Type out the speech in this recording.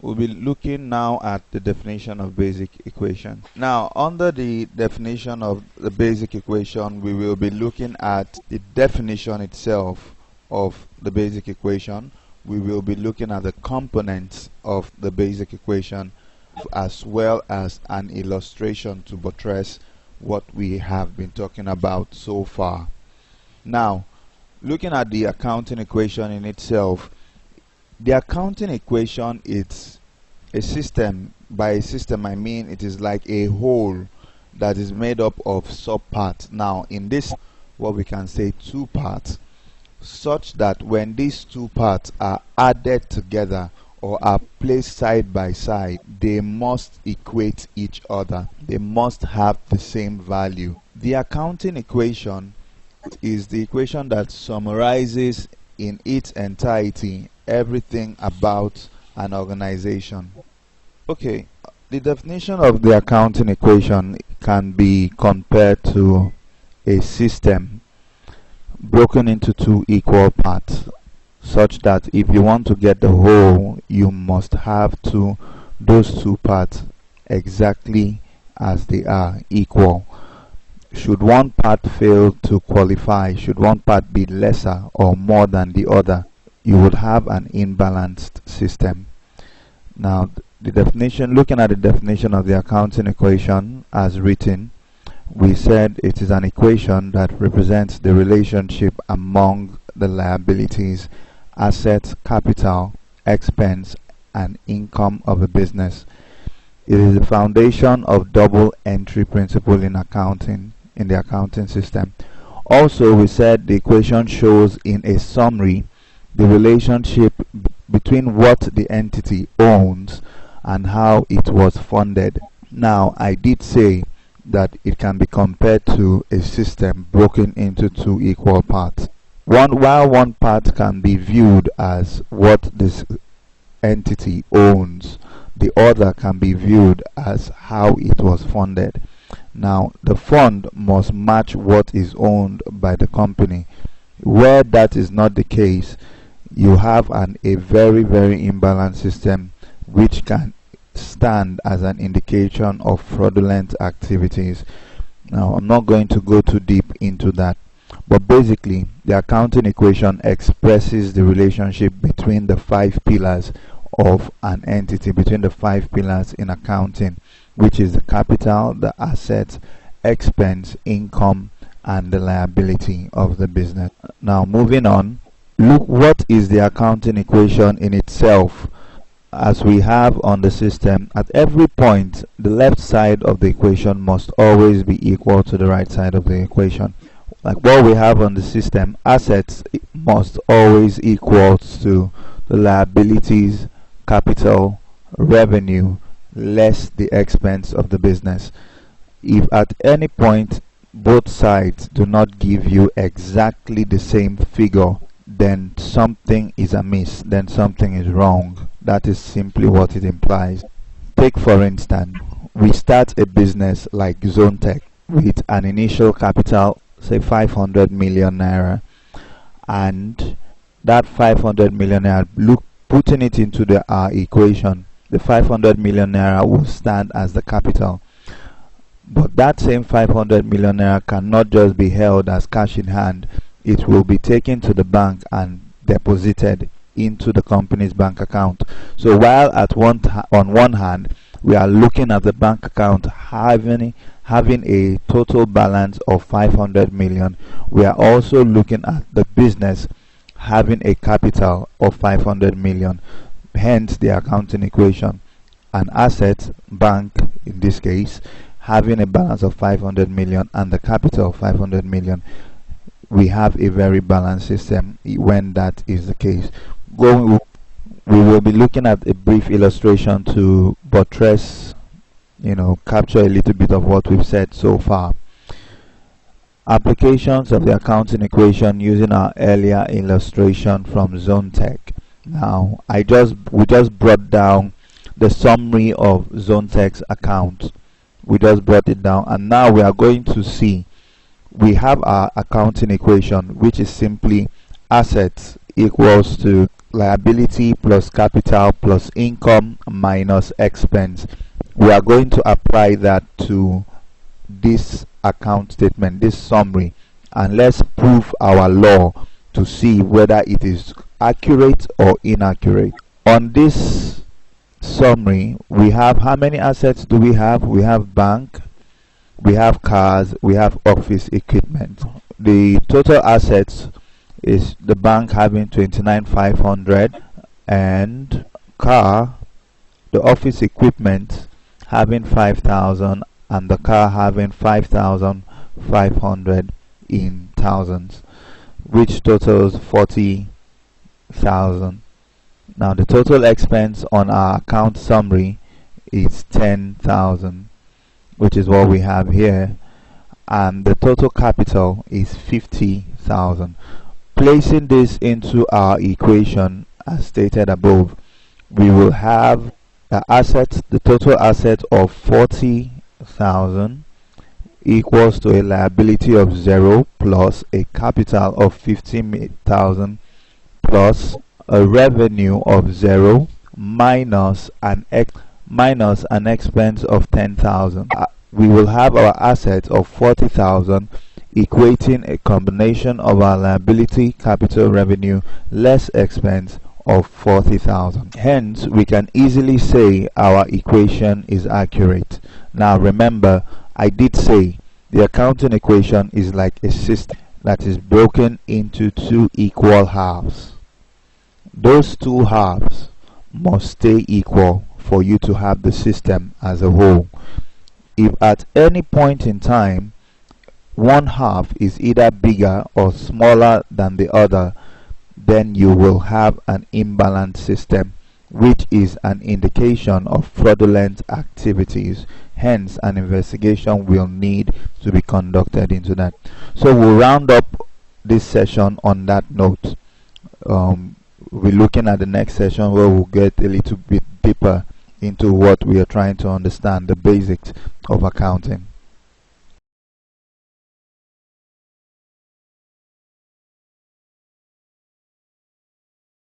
We'll be looking now at the definition of basic equation. Now, under the definition of the basic equation, we will be looking at the definition itself of the basic equation. We will be looking at the components of the basic equation, as well as an illustration to buttress what we have been talking about so far. Now, looking at the accounting equation in itself, the accounting equation is a system. By a system, I mean it is like a whole that is made up of subparts. Now, in this, what we can say two parts, such that when these two parts are added together or are placed side by side, they must equate each other. They must have the same value. The accounting equation is the equation that summarizes in its entirety everything about an organization. Okay, the definition of the accounting equation can be compared to a system broken into two equal parts, such that if you want to get the whole, you must have those two parts exactly as they are, equal. Should one part fail to qualify, should one part be lesser or more than the other, you would have an imbalanced system. Now, the definition, looking at the definition of the accounting equation as written, we said it is an equation that represents the relationship among the liabilities, assets, capital, expense, and income of a business. It is the foundation of double entry principle in accounting, in the accounting system. Also, we said the equation shows in a summary the relationship between what the entity owns and how it was funded. Now, I did say that it can be compared to a system broken into two equal parts. While one part can be viewed as what this entity owns, the other can be viewed as how it was funded. Now, the fund must match what is owned by the company. Where that is not the case, you have a very imbalanced system, which can stand as an indication of fraudulent activities. Now, I'm not going to go too deep into that, but basically the accounting equation expresses the relationship between the five pillars of an entity, between the five pillars in accounting, which is the capital, the assets, expense, income, and the liability of the business. Now, moving on, look what is the accounting equation in itself. As we have on the system, at every point the left side of the equation must always be equal to the right side of the equation. Like what we have on the system, assets must always equal to the liabilities, capital, revenue, less the expense of the business. If at any point both sides do not give you exactly the same figure, then something is amiss, then something is wrong. That is simply what it implies. Take for instance, we start a business like ZoneTech with an initial capital, say 500 million naira, and that 500 million naira, putting it into the equation, the 500 million naira will stand as the capital. But that same 500 million naira cannot just be held as cash in hand. It will be taken to the bank and deposited into the company's bank account. So while on one hand we are looking at the bank account having a total balance of 500 million, we are also looking at the business having a capital of 500 million. Hence the accounting equation: an asset, bank in this case, having a balance of 500 million and the capital of 500 million. We have a very balanced system when that is the case. We will be looking at a brief illustration to buttress, capture a little bit of what we've said so far. Applications of the accounting equation using our earlier illustration from ZoneTech. Now, we just brought down the summary of ZoneTech's account. We just brought it down, and now we are going to see we have our accounting equation, which is simply assets equals to liability plus capital plus income minus expense. We are going to apply that to this account statement, this summary, and let's prove our law to see whether it is accurate or inaccurate. On this summary, we have, how many assets do we have? We have bank, we have cars, we have office equipment. The total assets is the bank having 29,500 and car, the office equipment having 5,000 and the car having 5,500 in thousands, which totals 40,000. Now the total expense on our account summary is 10,000, which is what we have here, and the total capital is 50,000. Placing this into our equation as stated above, we will have the total asset of 40,000 equals to a liability of 0 plus a capital of 15,000 plus a revenue of 0 minus an expense of 10,000. We will have our assets of 40,000 equating a combination of our liability, capital, revenue less expense of 40,000. Hence, we can easily say our equation is accurate. Now remember, I did say the accounting equation is like a system that is broken into two equal halves. Those two halves must stay equal for you to have the system as a whole. If at any point in time one half is either bigger or smaller than the other, then you will have an imbalanced system, which is an indication of fraudulent activities. Hence, an investigation will need to be conducted into that. So we'll round up this session on that note. We're looking at the next session where we'll get a little bit deeper into what we are trying to understand, the basics of accounting.